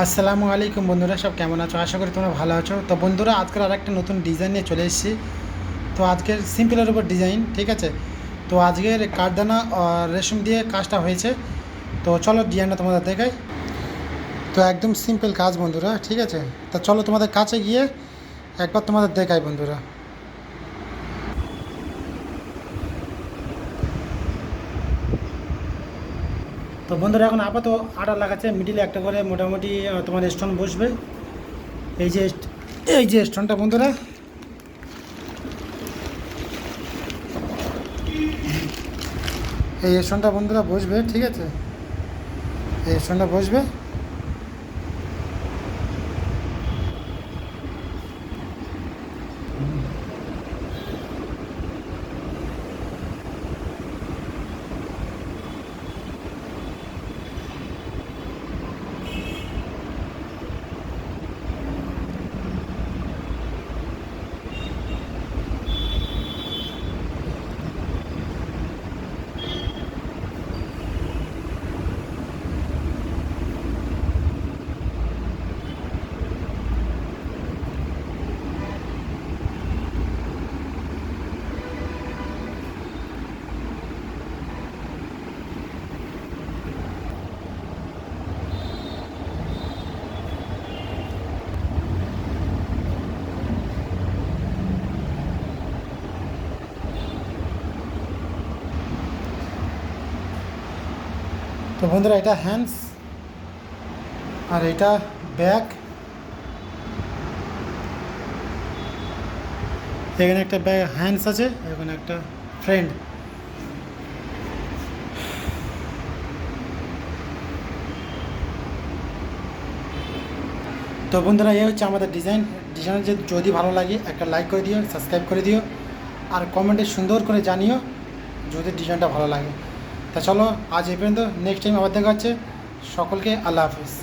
আসসালামু আলাইকুম বন্ধুরা, সব কেমন আছো? আশা করি তোমরা ভালো আছো। তো বন্ধুরা, আজকের আর একটা নতুন ডিজাইন নিয়ে চলে এসেছি। তো আজকের সিম্পলের উপর ডিজাইন, ঠিক আছে। তো আজকের কাঠদানা আর রেশম দিয়ে কাজটা হয়েছে। তো চলো ডিজাইনটা তোমাদের দেখাই। তো একদম সিম্পল কাজ বন্ধুরা, ঠিক আছে। তা চলো তোমাদের কাছে গিয়ে একবার তোমাদের দেখাই বন্ধুরা। তো বন্ধুরা, এখন আপাতত আটা লাগাচ্ছে, মিডিলে একটা করে মোটামুটি তোমার স্টোন বসবে। এই যে এই যে স্টোনটা বন্ধুরা, এই স্টোনটা বন্ধুরা বসবে, ঠিক আছে। এই স্টোনটা বসবে। তো বন্ধুরা, এটা হ্যান্ডস আর এটা ব্যাক। এখানে একটা ব্যাক হ্যান্ডস আছে, এখানে একটা ফ্রেন্ড। তো বন্ধুরা, এই হচ্ছে আমাদের ডিজাইন যদি ভালো লাগে একটা লাইক করে দিও, সাবস্ক্রাইব করে দিও, আর কমেন্টে সুন্দর করে জানিও যদি ডিজাইনটা ভালো লাগে। তা চলো আজ এই পর্যন্ত, নেক্সট টাইম আবার দেখা হচ্ছে। সকলকে আল্লাহ হাফিজ।